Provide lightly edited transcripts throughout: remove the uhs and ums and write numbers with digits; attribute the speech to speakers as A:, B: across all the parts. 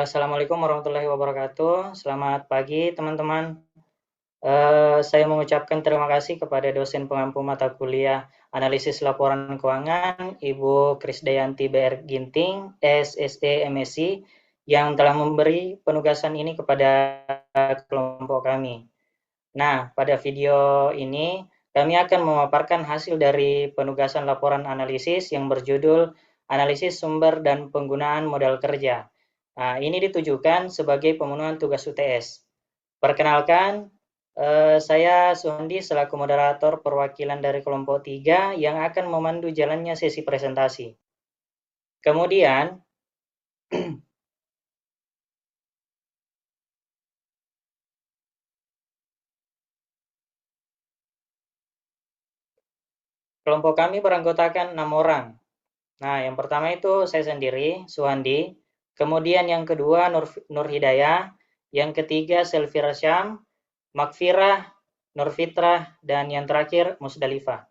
A: Assalamualaikum warahmatullahi wabarakatuh. Selamat pagi, teman-teman. Saya mengucapkan terima kasih kepada dosen pengampu mata kuliah Analisis Laporan Keuangan, Ibu Krisdayanti BR Ginting, SSE MSc, yang telah memberi penugasan ini kepada kelompok kami. Nah, pada video ini kami akan memaparkan hasil dari penugasan laporan analisis yang berjudul Analisis Sumber dan Penggunaan Modal Kerja. Nah, ini ditujukan sebagai pemenuhan tugas UTS. Perkenalkan, saya Suhandi selaku moderator perwakilan dari kelompok 3 yang akan memandu jalannya sesi presentasi. Kemudian, kelompok kami beranggotakan 6 orang. Nah, yang pertama itu saya sendiri, Suhandi. Kemudian yang kedua Nur Hidayah, yang ketiga Selvira Syam, Makfirah, Nur Fitrah, dan yang terakhir Musdalifah.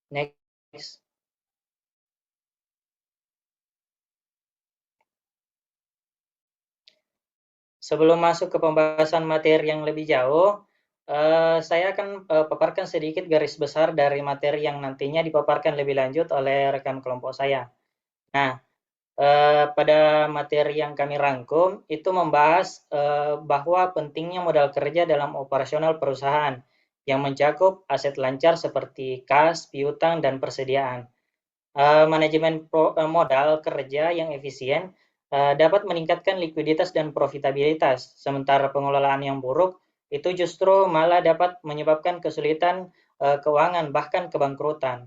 A: Next. Sebelum masuk ke pembahasan materi yang lebih jauh, saya akan paparkan sedikit garis besar dari materi yang nantinya dipaparkan lebih lanjut oleh rekan kelompok saya. Nah, pada materi yang kami rangkum itu membahas bahwa pentingnya modal kerja dalam operasional perusahaan yang mencakup aset lancar seperti kas, piutang, dan persediaan. Manajemen modal kerja yang efisien dapat meningkatkan likuiditas dan profitabilitas, sementara pengelolaan yang buruk itu justru malah dapat menyebabkan kesulitan keuangan bahkan kebangkrutan.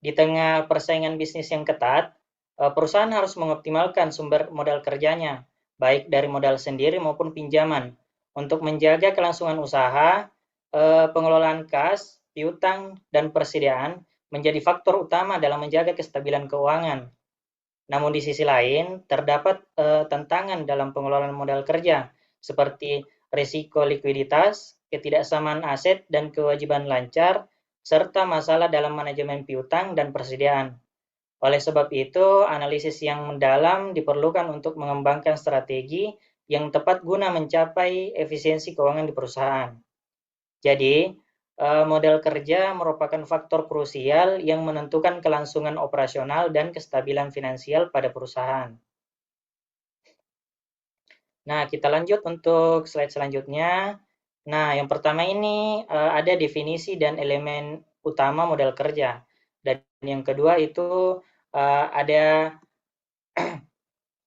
A: Di tengah persaingan bisnis yang ketat, perusahaan harus mengoptimalkan sumber modal kerjanya, baik dari modal sendiri maupun pinjaman, untuk menjaga kelangsungan usaha. Pengelolaan kas, piutang, dan persediaan menjadi faktor utama dalam menjaga kestabilan keuangan. Namun di sisi lain, terdapat tantangan dalam pengelolaan modal kerja, seperti risiko likuiditas, ketidaksamaan aset dan kewajiban lancar, serta masalah dalam manajemen piutang dan persediaan. Oleh sebab itu, analisis yang mendalam diperlukan untuk mengembangkan strategi yang tepat guna mencapai efisiensi keuangan di perusahaan. Jadi, modal kerja merupakan faktor krusial yang menentukan kelangsungan operasional dan kestabilan finansial pada perusahaan. Nah, kita lanjut untuk slide selanjutnya. Nah, yang pertama ini ada definisi dan elemen utama modal kerja. Dan yang kedua itu ada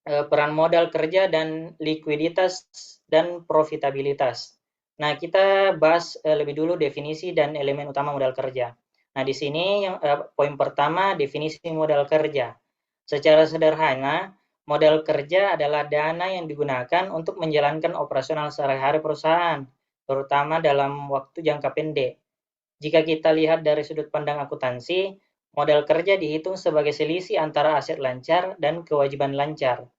A: peran modal kerja dan likuiditas dan profitabilitas. Nah, kita bahas lebih dulu definisi dan elemen utama modal kerja. Nah, di sini yang poin pertama definisi modal kerja. Secara sederhana, modal kerja adalah dana yang digunakan untuk menjalankan operasional sehari-hari perusahaan, terutama dalam waktu jangka pendek. Jika kita lihat dari sudut pandang akuntansi, modal kerja dihitung sebagai selisih antara aset lancar dan kewajiban lancar.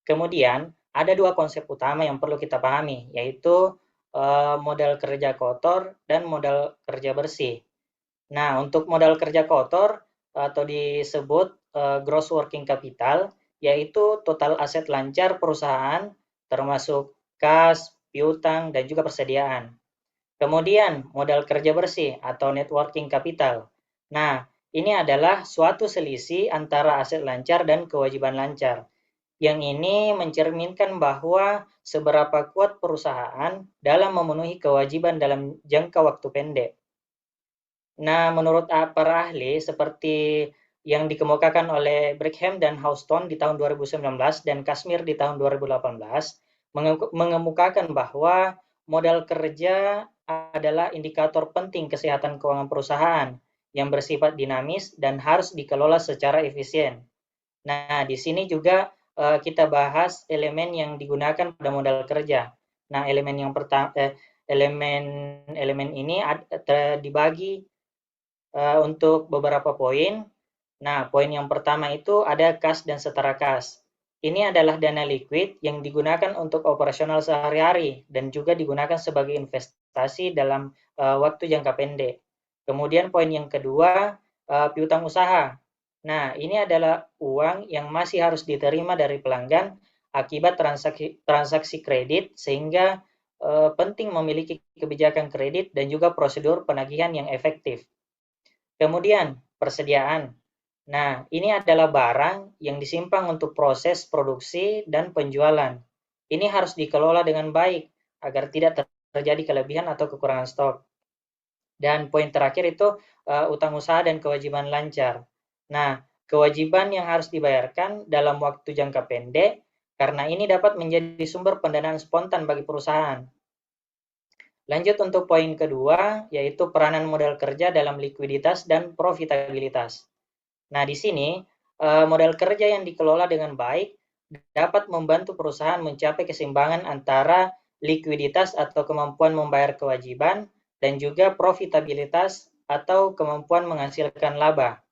A: Kemudian, ada dua konsep utama yang perlu kita pahami, yaitu modal kerja kotor dan modal kerja bersih. Nah, untuk modal kerja kotor atau disebut gross working capital, yaitu total aset lancar perusahaan, termasuk kas, piutang, dan juga persediaan. Kemudian, modal kerja bersih atau net working capital. Nah, ini adalah suatu selisih antara aset lancar dan kewajiban lancar. Yang ini mencerminkan bahwa seberapa kuat perusahaan dalam memenuhi kewajiban dalam jangka waktu pendek. Nah, menurut para ahli seperti yang dikemukakan oleh Brigham dan Houston di tahun 2019 dan Kashmir di tahun 2018, mengemukakan bahwa modal kerja adalah indikator penting kesehatan keuangan perusahaan yang bersifat dinamis dan harus dikelola secara efisien. Nah, di sini juga kita bahas elemen yang digunakan pada modal kerja. Nah, elemen yang pertama, elemen ini dibagi untuk beberapa poin. Nah, poin yang pertama itu ada kas dan setara kas. Ini adalah dana liquid yang digunakan untuk operasional sehari-hari dan juga digunakan sebagai investasi dalam waktu jangka pendek. Kemudian poin yang kedua, piutang usaha. Nah, ini adalah uang yang masih harus diterima dari pelanggan akibat transaksi kredit, sehingga penting memiliki kebijakan kredit dan juga prosedur penagihan yang efektif. Kemudian, persediaan. Nah, ini adalah barang yang disimpan untuk proses produksi dan penjualan. Ini harus dikelola dengan baik agar tidak terjadi kelebihan atau kekurangan stok. Dan poin terakhir itu utang usaha dan kewajiban lancar. Nah, kewajiban yang harus dibayarkan dalam waktu jangka pendek karena ini dapat menjadi sumber pendanaan spontan bagi perusahaan. Lanjut untuk poin kedua, yaitu peranan modal kerja dalam likuiditas dan profitabilitas. Nah, di sini modal kerja yang dikelola dengan baik dapat membantu perusahaan mencapai keseimbangan antara likuiditas atau kemampuan membayar kewajiban dan juga profitabilitas atau kemampuan menghasilkan laba.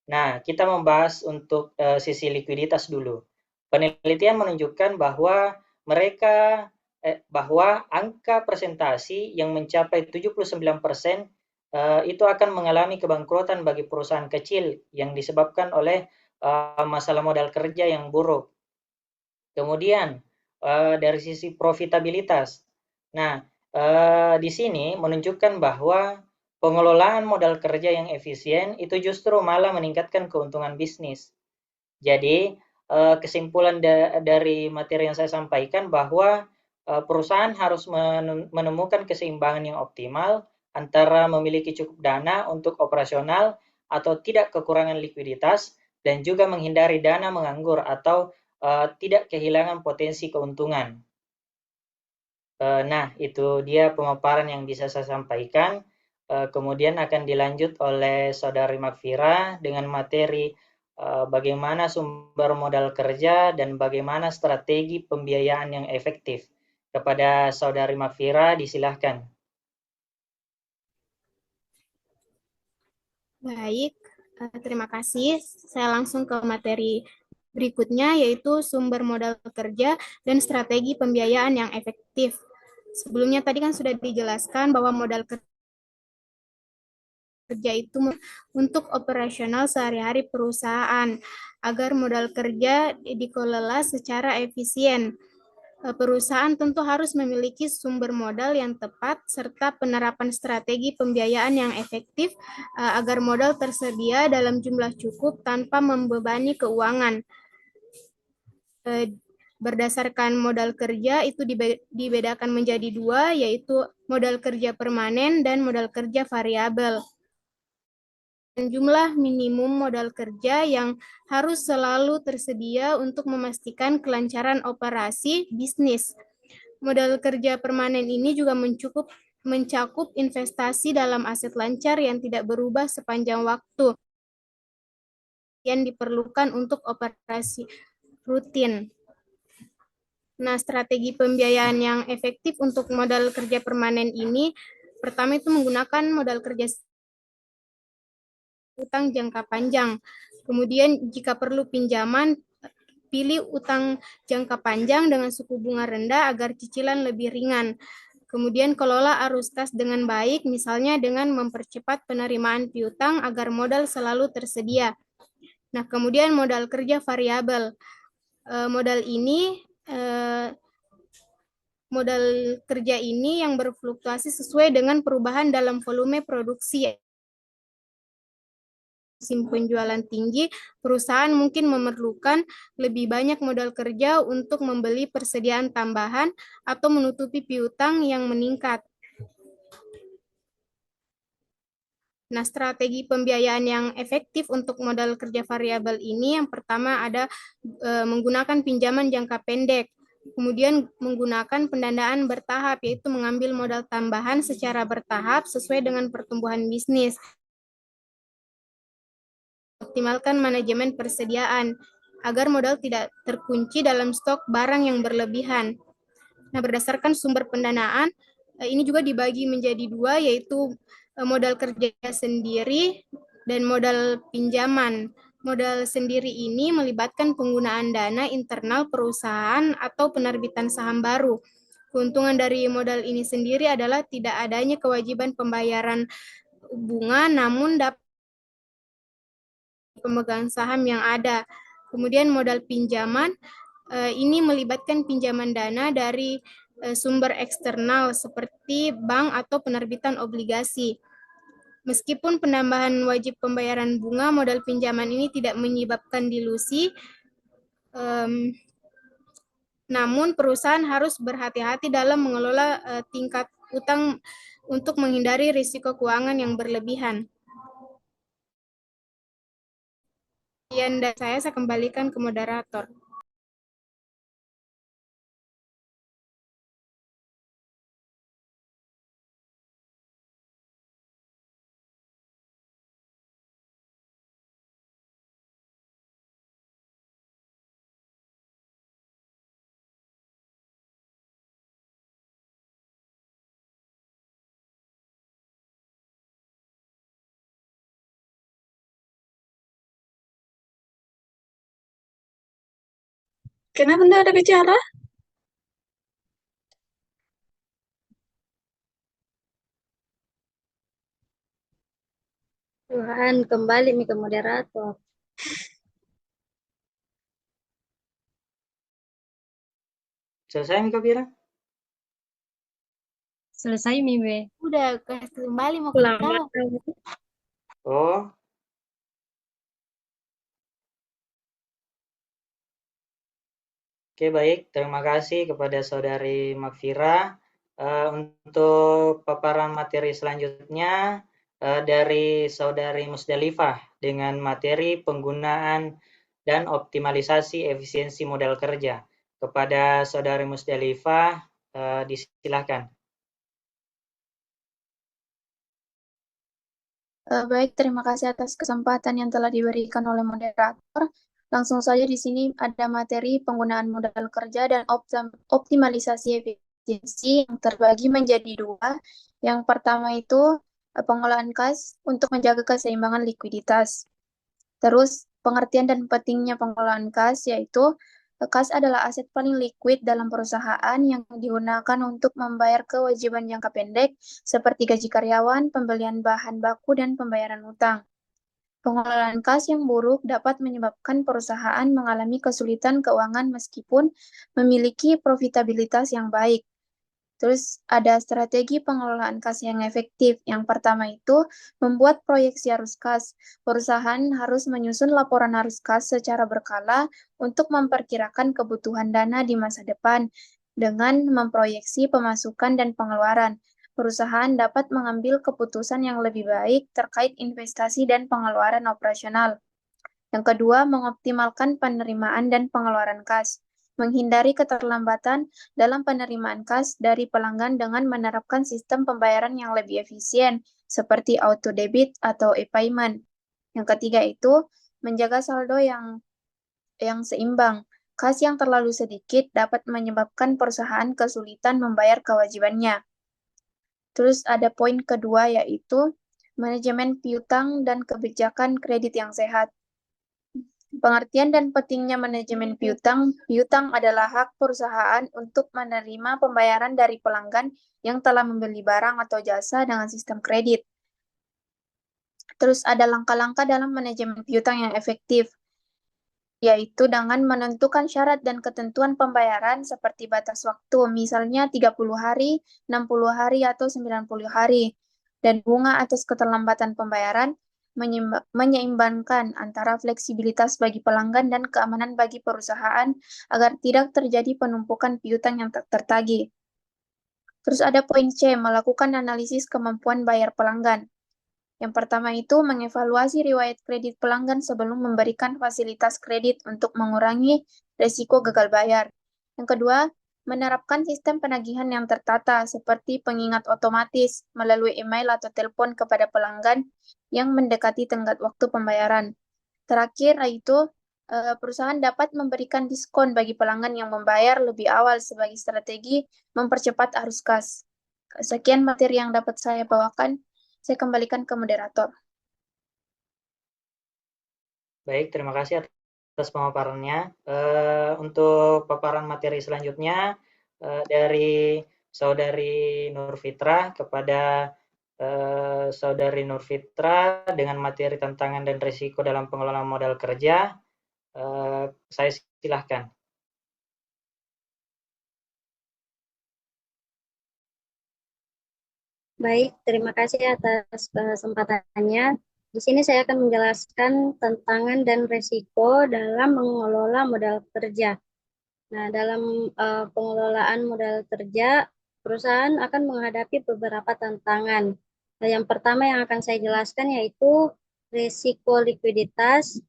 A: Nah, kita membahas untuk sisi likuiditas dulu. Penelitian menunjukkan bahwa bahwa angka presentasi yang mencapai 79% itu akan mengalami kebangkrutan bagi perusahaan kecil yang disebabkan oleh masalah modal kerja yang buruk. Kemudian dari sisi profitabilitas. Nah, di sini menunjukkan bahwa pengelolaan modal kerja yang efisien itu justru malah meningkatkan keuntungan bisnis. Jadi, kesimpulan dari materi yang saya sampaikan bahwa perusahaan harus menemukan keseimbangan yang optimal antara memiliki cukup dana untuk operasional atau tidak kekurangan likuiditas dan juga menghindari dana menganggur atau tidak kehilangan potensi keuntungan. Nah, itu dia pemaparan yang bisa saya sampaikan. Kemudian akan dilanjut oleh Saudari Makfira dengan materi bagaimana sumber modal kerja dan bagaimana strategi pembiayaan yang efektif. Kepada Saudari Makfira, disilahkan.
B: Baik, terima kasih. Saya langsung ke materi berikutnya, yaitu sumber modal kerja dan strategi pembiayaan yang efektif. Sebelumnya tadi kan sudah dijelaskan bahwa modal kerja itu untuk operasional sehari-hari perusahaan, agar modal kerja dikelola secara efisien. Perusahaan tentu harus memiliki sumber modal yang tepat serta penerapan strategi pembiayaan yang efektif agar modal tersedia dalam jumlah cukup tanpa membebani keuangan. Berdasarkan modal kerja itu dibedakan menjadi dua, yaitu modal kerja permanen dan modal kerja variabel. Jumlah minimum modal kerja yang harus selalu tersedia untuk memastikan kelancaran operasi bisnis. Modal kerja permanen ini juga mencakup investasi dalam aset lancar yang tidak berubah sepanjang waktu yang diperlukan untuk operasi rutin. Nah, strategi pembiayaan yang efektif untuk modal kerja permanen ini, pertama itu menggunakan modal kerja utang jangka panjang. Kemudian jika perlu pinjaman, pilih utang jangka panjang dengan suku bunga rendah agar cicilan lebih ringan. Kemudian kelola arus kas dengan baik, misalnya dengan mempercepat penerimaan piutang agar modal selalu tersedia. Nah, kemudian modal kerja variabel. Modal kerja ini yang berfluktuasi sesuai dengan perubahan dalam volume produksi. Musim penjualan tinggi, perusahaan mungkin memerlukan lebih banyak modal kerja untuk membeli persediaan tambahan atau menutupi piutang yang meningkat. Nah, strategi pembiayaan yang efektif untuk modal kerja variabel ini yang pertama ada menggunakan pinjaman jangka pendek, kemudian menggunakan pendanaan bertahap, yaitu mengambil modal tambahan secara bertahap sesuai dengan pertumbuhan bisnis. Optimalkan manajemen persediaan agar modal tidak terkunci dalam stok barang yang berlebihan. Nah, berdasarkan sumber pendanaan, ini juga dibagi menjadi dua, yaitu modal kerja sendiri dan modal pinjaman. Modal sendiri ini melibatkan penggunaan dana internal perusahaan atau penerbitan saham baru. Keuntungan dari modal ini sendiri adalah tidak adanya kewajiban pembayaran bunga, namun dapat pemegang saham yang ada. Kemudian modal pinjaman, ini melibatkan pinjaman dana dari sumber eksternal seperti bank atau penerbitan obligasi. Meskipun penambahan wajib pembayaran bunga, modal pinjaman ini tidak menyebabkan dilusi, namun perusahaan harus berhati-hati dalam mengelola tingkat utang untuk menghindari risiko keuangan yang berlebihan. Sekian dari saya kembalikan ke moderator.
C: Kenapa tidak ada bicara? Tuhan, kembali nih ke moderator.
A: Selesai Mika Pira?
C: Selesai, Mibe.
B: Udah kembali mau
C: Lama.
A: Oh, oke, baik. Terima kasih kepada Saudari Makfira. Untuk paparan materi selanjutnya dari Saudari Musdalifah dengan materi penggunaan dan optimalisasi efisiensi modal kerja. Kepada Saudari Musdalifah, disilakan.
D: Baik, terima kasih atas kesempatan yang telah diberikan oleh moderator. Langsung saja di sini ada materi penggunaan modal kerja dan optimalisasi efisiensi yang terbagi menjadi dua. Yang pertama itu pengolahan kas untuk menjaga keseimbangan likuiditas. Terus pengertian dan pentingnya pengolahan kas yaitu kas adalah aset paling liquid dalam perusahaan yang digunakan untuk membayar kewajiban jangka pendek seperti gaji karyawan, pembelian bahan baku, dan pembayaran utang. Pengelolaan kas yang buruk dapat menyebabkan perusahaan mengalami kesulitan keuangan meskipun memiliki profitabilitas yang baik. Terus ada strategi pengelolaan kas yang efektif. Yang pertama itu membuat proyeksi arus kas. Perusahaan harus menyusun laporan arus kas secara berkala untuk memperkirakan kebutuhan dana di masa depan dengan memproyeksi pemasukan dan pengeluaran. Perusahaan dapat mengambil keputusan yang lebih baik terkait investasi dan pengeluaran operasional. Yang kedua, mengoptimalkan penerimaan dan pengeluaran kas. Menghindari keterlambatan dalam penerimaan kas dari pelanggan dengan menerapkan sistem pembayaran yang lebih efisien, seperti auto debit atau e-payment. Yang ketiga itu, menjaga saldo yang seimbang. Kas yang terlalu sedikit dapat menyebabkan perusahaan kesulitan membayar kewajibannya. Terus ada poin kedua yaitu manajemen piutang dan kebijakan kredit yang sehat. Pengertian dan pentingnya manajemen piutang. Piutang adalah hak perusahaan untuk menerima pembayaran dari pelanggan yang telah membeli barang atau jasa dengan sistem kredit. Terus ada langkah-langkah dalam manajemen piutang yang efektif, yaitu dengan menentukan syarat dan ketentuan pembayaran seperti batas waktu, misalnya 30 hari, 60 hari, atau 90 hari, dan bunga atas keterlambatan pembayaran, menyeimbangkan antara fleksibilitas bagi pelanggan dan keamanan bagi perusahaan agar tidak terjadi penumpukan piutang yang tak tertagih. Terus ada poin C, melakukan analisis kemampuan bayar pelanggan. Yang pertama itu mengevaluasi riwayat kredit pelanggan sebelum memberikan fasilitas kredit untuk mengurangi risiko gagal bayar. Yang kedua, menerapkan sistem penagihan yang tertata seperti pengingat otomatis melalui email atau telepon kepada pelanggan yang mendekati tenggat waktu pembayaran. Terakhir yaitu perusahaan dapat memberikan diskon bagi pelanggan yang membayar lebih awal sebagai strategi mempercepat arus kas. Sekian materi yang dapat saya bawakan. Saya kembalikan ke moderator.
A: Baik, terima kasih atas pemaparannya. Untuk paparan materi selanjutnya dari Saudari Nur Fitrah kepada Saudari Nurfitra dengan materi tantangan dan risiko dalam pengelolaan modal kerja. Saya silahkan.
C: Baik, terima kasih atas kesempatannya. Di sini saya akan menjelaskan tantangan dan risiko dalam mengelola modal kerja. Nah, dalam pengelolaan modal kerja, perusahaan akan menghadapi beberapa tantangan. Nah, yang pertama yang akan saya jelaskan yaitu risiko likuiditas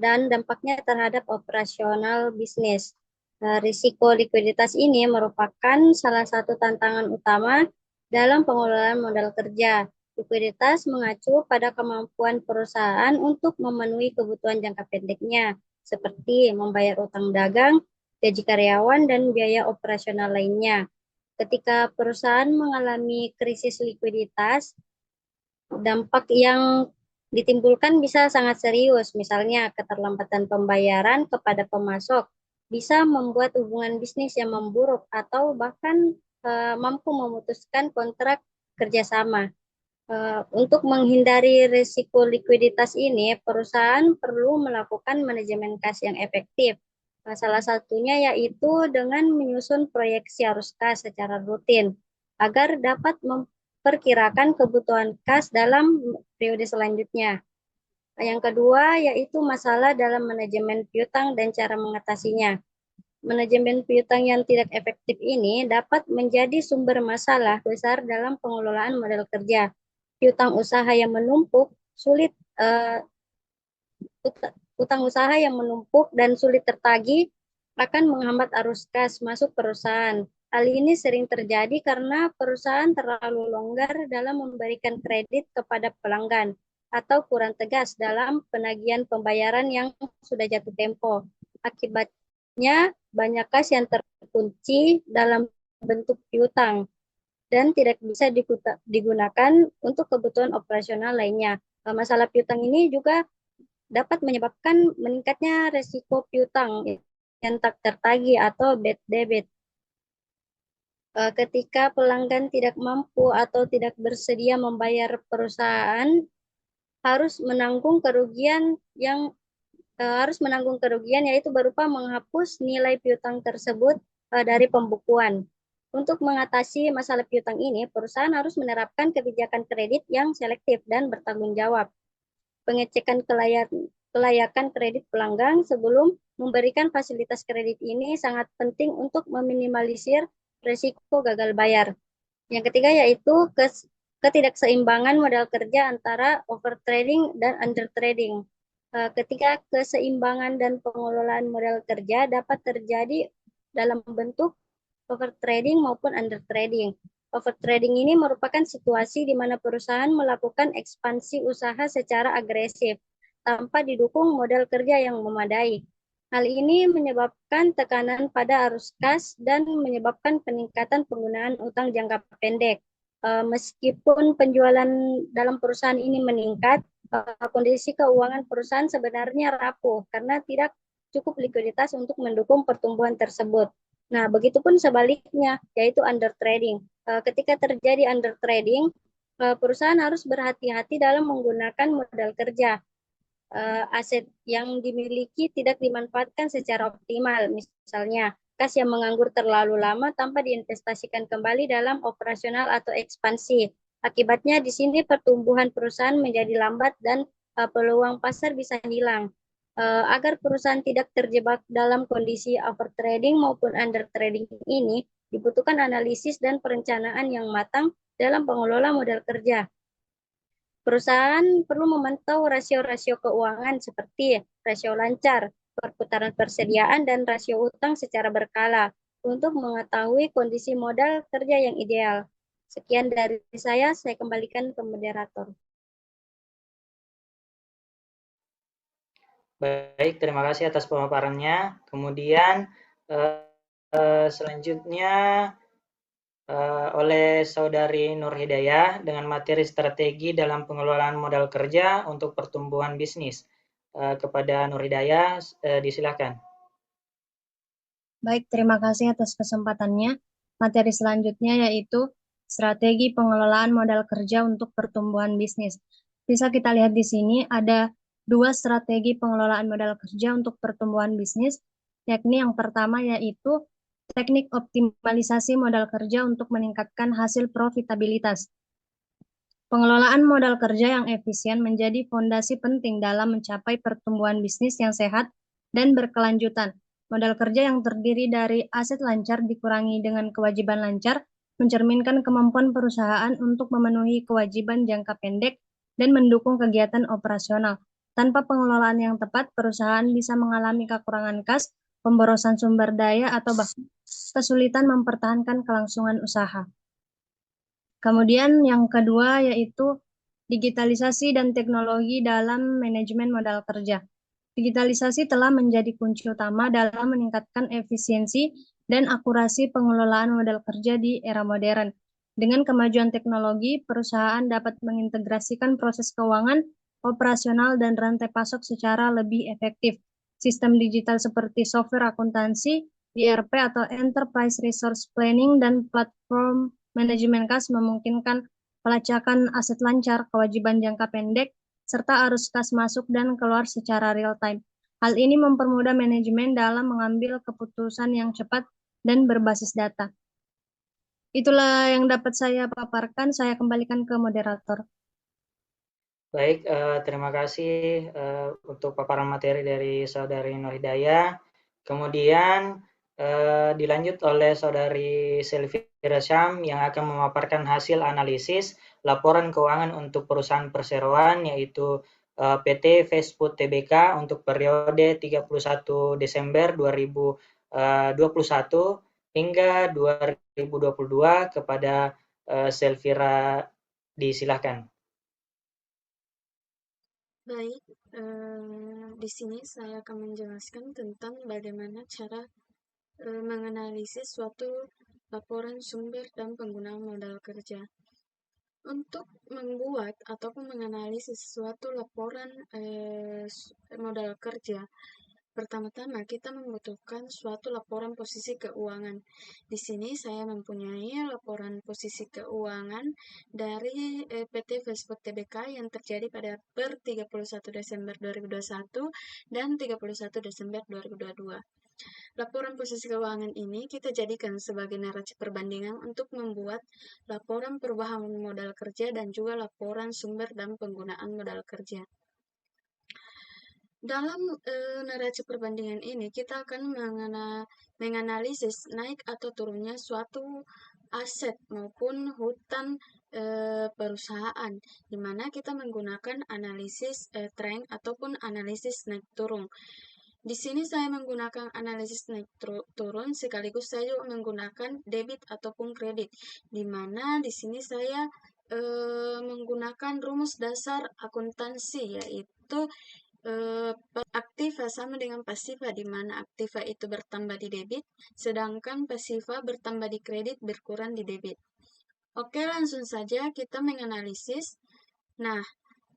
C: dan dampaknya terhadap operasional bisnis. Risiko likuiditas ini merupakan salah satu tantangan utama dalam pengelolaan modal kerja. Likuiditas mengacu pada kemampuan perusahaan untuk memenuhi kebutuhan jangka pendeknya, seperti membayar utang dagang, gaji karyawan, dan biaya operasional lainnya. Ketika perusahaan mengalami krisis likuiditas, dampak yang ditimbulkan bisa sangat serius, misalnya keterlambatan pembayaran kepada pemasok bisa membuat hubungan bisnis yang memburuk atau bahkan mampu memutuskan kontrak kerjasama. Untuk menghindari risiko likuiditas ini, perusahaan perlu melakukan manajemen kas yang efektif. Salah satunya yaitu dengan menyusun proyeksi arus kas secara rutin agar dapat memperkirakan kebutuhan kas dalam periode selanjutnya. Yang kedua yaitu masalah dalam manajemen piutang dan cara mengatasinya. Manajemen piutang yang tidak efektif ini dapat menjadi sumber masalah besar dalam pengelolaan modal kerja. Piutang usaha yang menumpuk utang usaha yang menumpuk dan sulit tertagih akan menghambat arus kas masuk perusahaan. Hal ini sering terjadi karena perusahaan terlalu longgar dalam memberikan kredit kepada pelanggan atau kurang tegas dalam penagihan pembayaran yang sudah jatuh tempo. Akibatnya, banyak kas yang terkunci dalam bentuk piutang dan tidak bisa digunakan untuk kebutuhan operasional lainnya. Masalah piutang ini juga dapat menyebabkan meningkatnya resiko piutang yang tak tertagih atau bad debt. Ketika pelanggan tidak mampu atau tidak bersedia membayar, perusahaan harus menanggung kerugian yaitu berupa menghapus nilai piutang tersebut dari pembukuan. Untuk mengatasi masalah piutang ini, perusahaan harus menerapkan kebijakan kredit yang selektif dan bertanggung jawab. Pengecekan kelayakan kredit pelanggan sebelum memberikan fasilitas kredit ini sangat penting untuk meminimalisir risiko gagal bayar. Yang ketiga yaitu ketidakseimbangan modal kerja antara overtrading dan undertrading. Ketika keseimbangan dan pengelolaan modal kerja dapat terjadi dalam bentuk overtrading maupun undertrading. Overtrading ini merupakan situasi di mana perusahaan melakukan ekspansi usaha secara agresif tanpa didukung modal kerja yang memadai. Hal ini menyebabkan tekanan pada arus kas dan menyebabkan peningkatan penggunaan utang jangka pendek. Meskipun penjualan dalam perusahaan ini meningkat, kondisi keuangan perusahaan sebenarnya rapuh karena tidak cukup likuiditas untuk mendukung pertumbuhan tersebut. Nah, begitupun sebaliknya, yaitu undertrading. Ketika terjadi undertrading, perusahaan harus berhati-hati dalam menggunakan modal kerja. Aset yang dimiliki tidak dimanfaatkan secara optimal, misalnya kas yang menganggur terlalu lama tanpa diinvestasikan kembali dalam operasional atau ekspansi. Akibatnya di sini pertumbuhan perusahaan menjadi lambat dan peluang pasar bisa hilang. Agar perusahaan tidak terjebak dalam kondisi overtrading maupun undertrading ini, dibutuhkan analisis dan perencanaan yang matang dalam pengelola modal kerja. Perusahaan perlu memantau rasio-rasio keuangan seperti rasio lancar, perputaran persediaan, dan rasio utang secara berkala untuk mengetahui kondisi modal kerja yang ideal. Sekian dari saya kembalikan ke moderator.
A: Baik, terima kasih atas pemaparannya. Kemudian selanjutnya oleh Saudari Nur Hidayah dengan materi strategi dalam pengelolaan modal kerja untuk pertumbuhan bisnis. Kepada Nur Hidayah, disilakan.
E: Baik, terima kasih atas kesempatannya. Materi selanjutnya yaitu Strategi pengelolaan modal kerja untuk pertumbuhan bisnis. Bisa kita lihat di sini ada 2 strategi pengelolaan modal kerja untuk pertumbuhan bisnis, yakni yang pertama yaitu teknik optimalisasi modal kerja untuk meningkatkan hasil profitabilitas. Pengelolaan modal kerja yang efisien menjadi fondasi penting dalam mencapai pertumbuhan bisnis yang sehat dan berkelanjutan. Modal kerja yang terdiri dari aset lancar dikurangi dengan kewajiban lancar mencerminkan kemampuan perusahaan untuk memenuhi kewajiban jangka pendek dan mendukung kegiatan operasional. Tanpa pengelolaan yang tepat, perusahaan bisa mengalami kekurangan kas, pemborosan sumber daya, atau bahkan kesulitan mempertahankan kelangsungan usaha. Kemudian yang kedua yaitu digitalisasi dan teknologi dalam manajemen modal kerja. Digitalisasi telah menjadi kunci utama dalam meningkatkan efisiensi dan akurasi pengelolaan modal kerja di era modern. Dengan kemajuan teknologi, perusahaan dapat mengintegrasikan proses keuangan, operasional, dan rantai pasok secara lebih efektif. Sistem digital seperti software akuntansi, ERP atau Enterprise Resource Planning, dan platform manajemen kas memungkinkan pelacakan aset lancar, kewajiban jangka pendek, serta arus kas masuk dan keluar secara real-time. Hal ini mempermudah manajemen dalam mengambil keputusan yang cepat dan berbasis data. Itulah yang dapat saya paparkan. Saya kembalikan ke moderator.
A: Baik, terima kasih untuk paparan materi dari Saudari Nur Hidayah. Kemudian dilanjut oleh Saudari Selvira Syam yang akan memaparkan hasil analisis laporan keuangan untuk perusahaan perseroan yaitu PT Fastfood Tbk untuk periode 31 Desember 2021 hingga 2022. Kepada Selvira, disilahkan.
F: Baik, di sini saya akan menjelaskan tentang bagaimana cara menganalisis suatu laporan sumber dan penggunaan modal kerja. Untuk membuat ataupun menganalisis suatu laporan modal kerja, pertama-tama kita membutuhkan suatu laporan posisi keuangan. Di sini saya mempunyai laporan posisi keuangan dari PT Fastfood Tbk yang terjadi pada per 31 Desember 2021 dan 31 Desember 2022. Laporan posisi keuangan ini kita jadikan sebagai neraca perbandingan untuk membuat laporan perubahan modal kerja dan juga laporan sumber dan penggunaan modal kerja. Dalam neraca perbandingan ini, kita akan menganalisis naik atau turunnya suatu aset maupun hutang perusahaan, di mana kita menggunakan analisis tren ataupun analisis naik turun. Di sini saya menggunakan analisis naik turun, sekaligus saya juga menggunakan debit ataupun kredit, di mana di sini saya menggunakan rumus dasar akuntansi, yaitu aktiva sama dengan pasiva, di mana aktiva itu bertambah di debit, sedangkan pasiva bertambah di kredit, berkurang di debit. Oke, langsung saja kita menganalisis. Nah,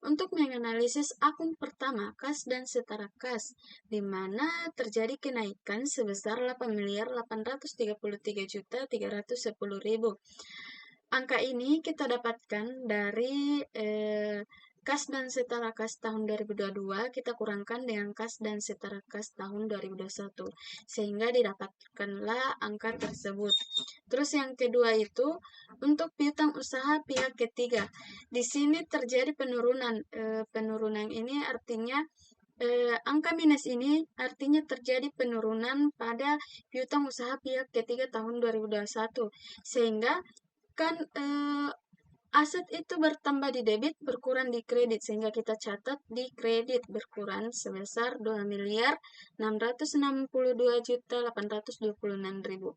F: untuk menganalisis akun pertama, kas dan setara kas, di mana terjadi kenaikan sebesar 8.833.310.000. Angka ini kita dapatkan dari kas dan setara kas tahun 2022 kita kurangkan dengan kas dan setara kas tahun 2021, sehingga didapatkanlah angka tersebut. Terus yang kedua itu untuk piutang usaha pihak ketiga. Di sini terjadi penurunan. Penurunan ini artinya angka minus ini artinya terjadi penurunan pada piutang usaha pihak ketiga tahun 2021, sehingga kan aset itu bertambah di debit, berkurang di kredit, sehingga kita catat di kredit berkurang sebesar 2.662.826.000.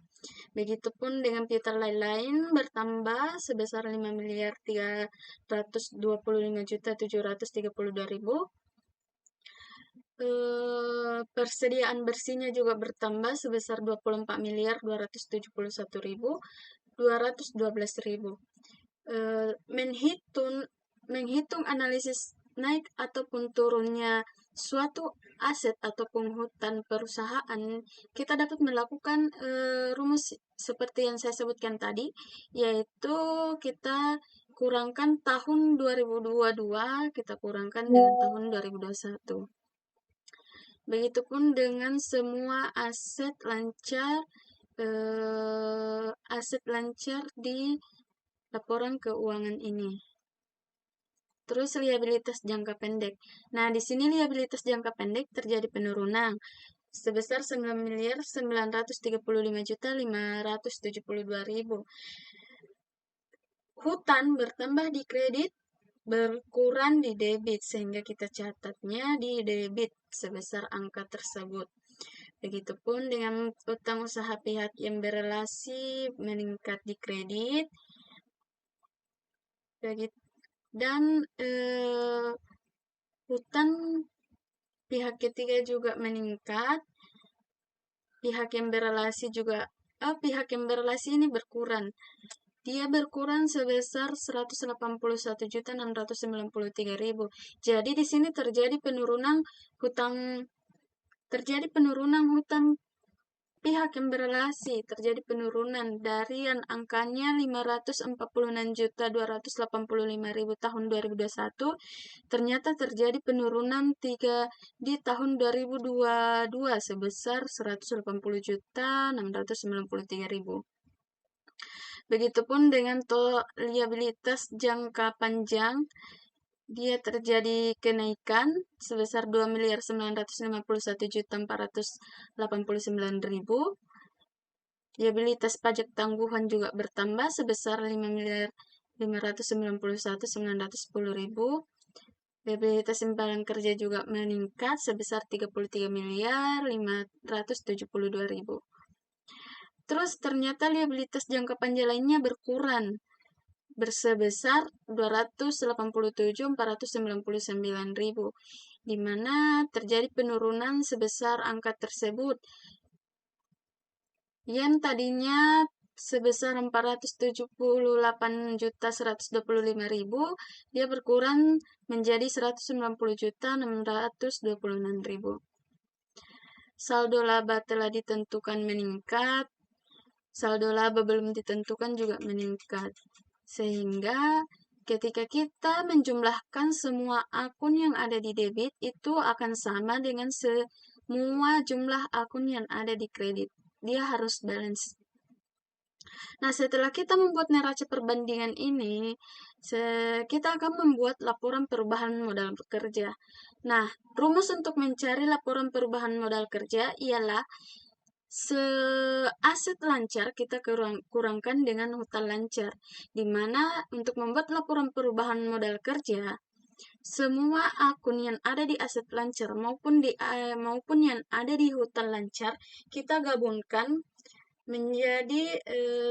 F: Begitupun dengan piutang lain-lain bertambah sebesar 5.325.732.000. Persediaan bersihnya juga bertambah sebesar 24.271.212.000. Menghitung analisis naik ataupun turunnya suatu aset ataupun hutan perusahaan, kita dapat melakukan rumus seperti yang saya sebutkan tadi, yaitu kita kurangkan tahun 2022, kita kurangkan dengan tahun 2021. Begitupun dengan semua aset lancar di laporan keuangan ini. Terus liabilitas jangka pendek. Nah, di sini liabilitas jangka pendek terjadi penurunan sebesar 9.935.572.000. Hutan bertambah di kredit, berkurang di debit, sehingga kita catatnya di debit sebesar angka tersebut. Begitupun dengan utang usaha pihak yang berelasi meningkat di kredit, dan hutang pihak ketiga juga meningkat, pihak yang berelasi ini berkurang. Dia berkurang sebesar 181.693.000. Jadi di sini terjadi penurunan hutang pihak yang berelasi, terjadi penurunan dari yang angkanya 546.285.000 tahun 2021, ternyata terjadi penurunan di tahun 2022 sebesar 180.693.000. Begitupun dengan liabilitas jangka panjang, dia terjadi kenaikan sebesar 2.951.489.000. Liabilitas pajak tangguhan juga bertambah sebesar 5.591.910.000. Liabilitas simpanan kerja juga meningkat sebesar 33.572.000. Terus ternyata liabilitas jangka panjang lainnya berkurang bersebesar 287.499.000, di mana terjadi penurunan sebesar angka tersebut. Yang tadinya sebesar 478.125.000, dia berkurang menjadi 190.626.000. Saldo laba telah ditentukan meningkat, saldo laba belum ditentukan juga meningkat. Sehingga ketika kita menjumlahkan semua akun yang ada di debit, itu akan sama dengan semua jumlah akun yang ada di kredit. Dia harus balance. Nah, setelah kita membuat neraca perbandingan ini, kita akan membuat laporan perubahan modal kerja. Nah, rumus untuk mencari laporan perubahan modal kerja ialah aset lancar kita kurangkan dengan hutang lancar, di mana untuk membuat laporan perubahan modal kerja, semua akun yang ada di aset lancar maupun yang ada di hutang lancar kita gabungkan menjadi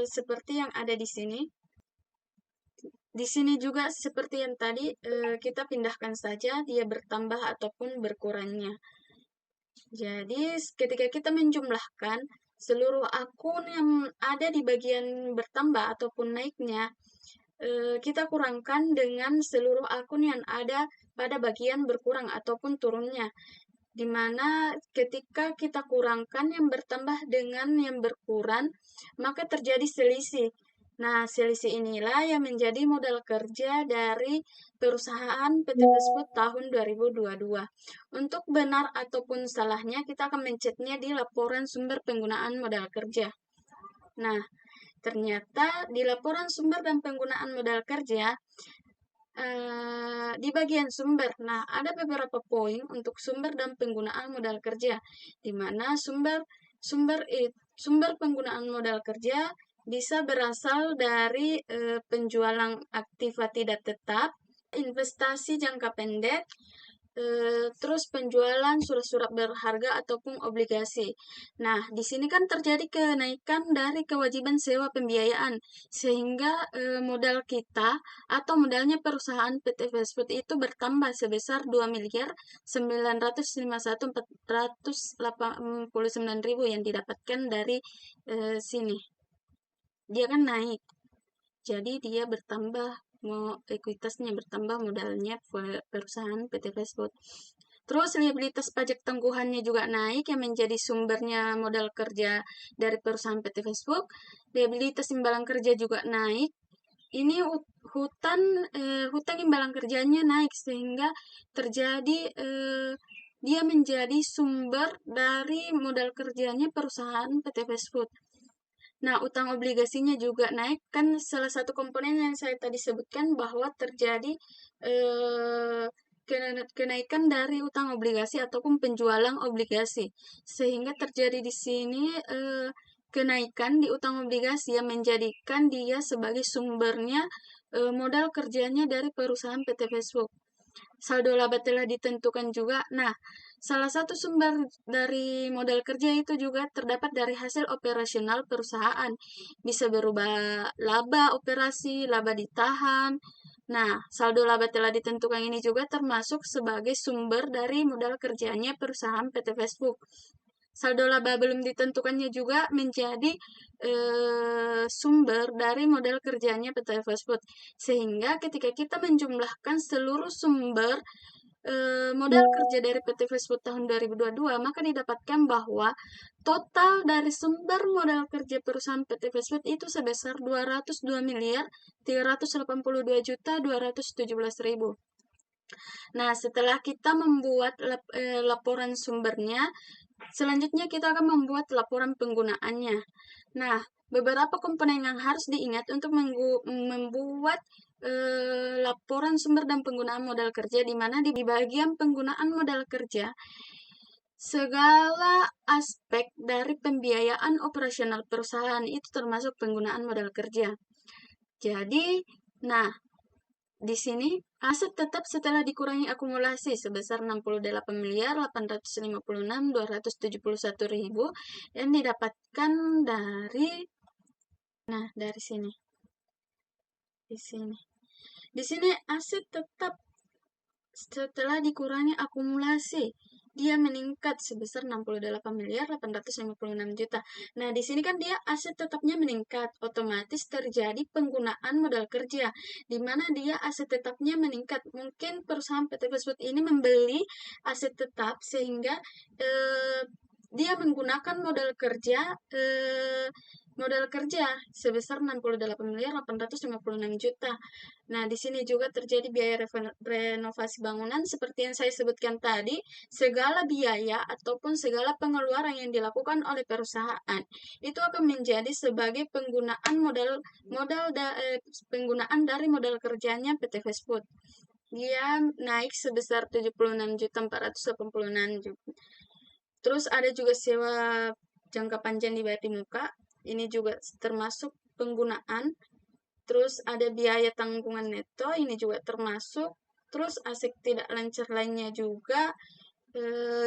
F: seperti yang ada di sini. Di sini juga seperti yang tadi, kita pindahkan saja dia bertambah ataupun berkurangnya. Jadi ketika kita menjumlahkan seluruh akun yang ada di bagian bertambah ataupun naiknya, kita kurangkan dengan seluruh akun yang ada pada bagian berkurang ataupun turunnya. Di mana ketika kita kurangkan yang bertambah dengan yang berkurang, maka terjadi selisih. Nah, selisih inilah yang menjadi modal kerja dari perusahaan PT tersebut tahun 2022. Untuk benar ataupun salahnya, kita akan menceknya di laporan sumber penggunaan modal kerja. Nah, ternyata di laporan sumber dan penggunaan modal kerja, di bagian sumber, nah ada beberapa poin untuk sumber dan penggunaan modal kerja, di mana sumber penggunaan modal kerja bisa berasal dari penjualan aktiva tidak tetap, investasi jangka pendek, terus penjualan surat-surat berharga ataupun obligasi. Nah, di sini kan terjadi kenaikan dari kewajiban sewa pembiayaan, sehingga modal kita atau modalnya perusahaan PT Fast Food itu bertambah sebesar 2.951.489.000 yang didapatkan dari sini. Dia kan naik, jadi dia bertambah, ekuitasnya bertambah, modalnya perusahaan PT Fast Food. Terus liabilitas pajak tangguhannya juga naik yang menjadi sumbernya modal kerja dari perusahaan PT Facebook. Liabilitas imbalan kerja juga naik. Ini hutang imbalan kerjanya naik sehingga terjadi dia menjadi sumber dari modal kerjanya perusahaan PT Fast Food. Nah, utang obligasinya juga naik, kan salah satu komponen yang saya tadi sebutkan bahwa terjadi kenaikan dari utang obligasi ataupun penjualan obligasi, sehingga terjadi di sini kenaikan di utang obligasi yang menjadikan dia sebagai sumbernya modal kerjanya dari perusahaan PT Facebook. Saldo laba telah ditentukan juga. Nah, salah satu sumber dari modal kerja itu juga terdapat dari hasil operasional perusahaan. Bisa berubah laba operasi, laba ditahan. Nah, saldo laba telah ditentukan ini juga termasuk sebagai sumber dari modal kerjanya perusahaan PT Facebook. Saldo laba belum ditentukannya juga menjadi sumber dari modal kerjanya PT Fast Food. Sehingga ketika kita menjumlahkan seluruh sumber modal kerja dari PT Fast Food tahun 2022, maka didapatkan bahwa total dari sumber modal kerja perusahaan PT Fast Food itu sebesar 202.382.217.000. Nah, setelah kita membuat laporan sumbernya, selanjutnya kita akan membuat laporan penggunaannya. Nah, beberapa komponen yang harus diingat untuk membuat laporan sumber dan penggunaan modal kerja, di mana di bagian penggunaan modal kerja, segala aspek dari pembiayaan operasional perusahaan itu termasuk penggunaan modal kerja. Jadi, nah, di sini aset tetap setelah dikurangi akumulasi sebesar 68.856.271.000 yang didapatkan dari dari sini. Di sini aset tetap setelah dikurangi akumulasi dia meningkat sebesar 68.856.000.000. Nah, di sini kan dia aset tetapnya meningkat, otomatis terjadi penggunaan modal kerja, di mana dia aset tetapnya meningkat. Mungkin perusahaan PT Fast Food ini membeli aset tetap sehingga dia menggunakan modal kerja sebesar 68.856.000.000. Nah, di sini juga terjadi biaya renovasi bangunan seperti yang saya sebutkan tadi, segala biaya ataupun segala pengeluaran yang dilakukan oleh perusahaan itu akan menjadi sebagai penggunaan penggunaan dari modal kerjanya PT Fast Food. Dia naik sebesar 76.486.000. Terus ada juga sewa jangka panjang dibayar di muka. Ini juga termasuk penggunaan. Terus ada biaya tanggungan neto, ini juga termasuk. Terus aset tidak lancar lainnya juga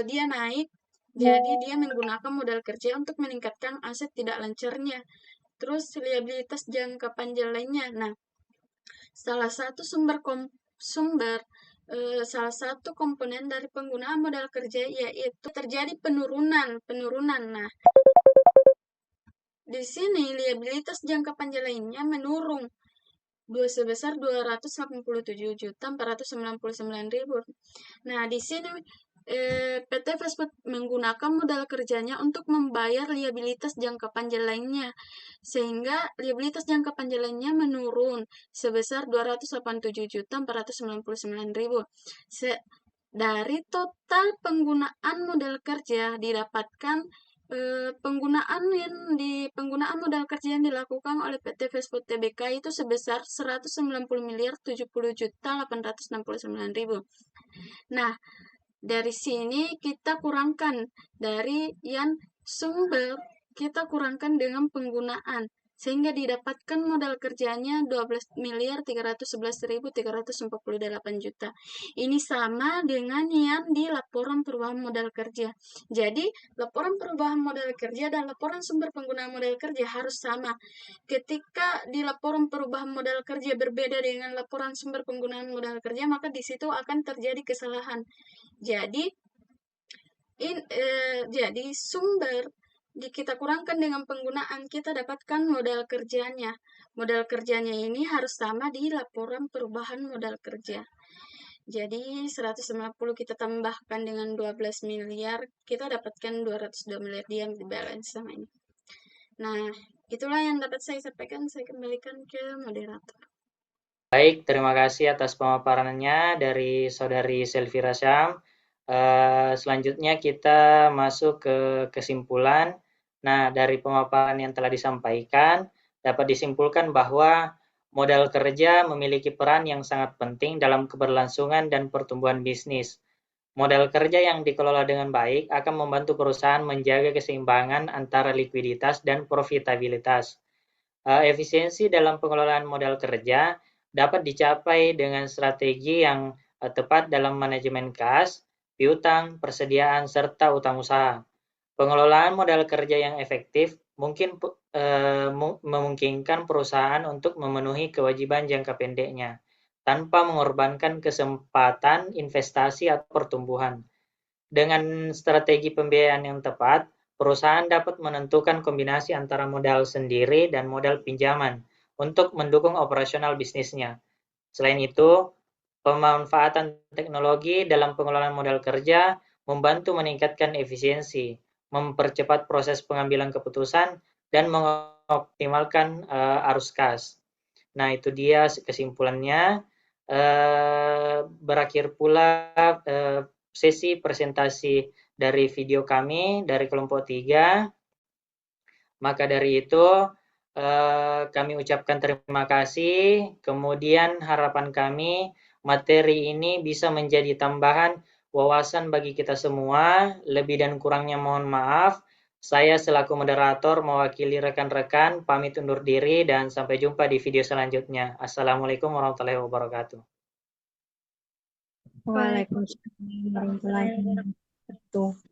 F: dia naik. Jadi dia menggunakan modal kerja untuk meningkatkan aset tidak lancarnya. Terus liabilitas jangka panjang lainnya. Nah, salah satu salah satu komponen dari penggunaan modal kerja yaitu terjadi penurunan. Nah, di sini liabilitas jangka panjang lainnya menurun sebesar 287.499.000. Nah, di sini PT Fast Food menggunakan modal kerjanya untuk membayar liabilitas jangka panjang lainnya, sehingga liabilitas jangka panjang lainnya menurun sebesar 287.499.000. Dari total penggunaan modal kerja didapatkan penggunaan modal kerja yang dilakukan oleh PT Fast Food Tbk itu sebesar 190.070.869.000. Nah, dari sini kita kurangkan dari yang sumber, kita kurangkan dengan penggunaan, sehingga didapatkan modal kerjanya 12.311.348 juta. Ini sama dengan yang di laporan perubahan modal kerja. Jadi, laporan perubahan modal kerja dan laporan sumber penggunaan modal kerja harus sama. Ketika di laporan perubahan modal kerja berbeda dengan laporan sumber penggunaan modal kerja, maka di situ akan terjadi kesalahan. Jadi, sumber kita kurangkan dengan penggunaan, kita dapatkan modal kerjanya. Modal kerjanya ini harus sama di laporan perubahan modal kerja. Jadi 150 kita tambahkan dengan 12 miliar, kita dapatkan 202 miliar diam di balance sama ini. Nah, itulah yang dapat saya sampaikan. Saya kembalikan ke moderator.
A: Baik, terima kasih atas pemaparannya dari Saudari Selvira Syam. Selanjutnya kita masuk ke kesimpulan. Nah, dari pemaparan yang telah disampaikan, dapat disimpulkan bahwa modal kerja memiliki peran yang sangat penting dalam keberlangsungan dan pertumbuhan bisnis. Modal kerja yang dikelola dengan baik akan membantu perusahaan menjaga keseimbangan antara likuiditas dan profitabilitas. Efisiensi dalam pengelolaan modal kerja dapat dicapai dengan strategi yang tepat dalam manajemen kas, piutang, persediaan, serta utang usaha. Pengelolaan modal kerja yang efektif memungkinkan perusahaan untuk memenuhi kewajiban jangka pendeknya tanpa mengorbankan kesempatan investasi atau pertumbuhan. Dengan strategi pembiayaan yang tepat, perusahaan dapat menentukan kombinasi antara modal sendiri dan modal pinjaman untuk mendukung operasional bisnisnya. Selain itu, pemanfaatan teknologi dalam pengelolaan modal kerja membantu meningkatkan efisiensi, mempercepat proses pengambilan keputusan, dan mengoptimalkan arus kas. Nah, itu dia kesimpulannya. Berakhir pula sesi presentasi dari video kami dari kelompok 3. Maka dari itu kami ucapkan terima kasih. Kemudian harapan kami materi ini bisa menjadi tambahan wawasan bagi kita semua. Lebih dan kurangnya mohon maaf. Saya selaku moderator mewakili rekan-rekan pamit undur diri dan sampai jumpa di video selanjutnya. Assalamualaikum warahmatullahi wabarakatuh.
E: Waalaikumsalam warahmatullahi wabarakatuh.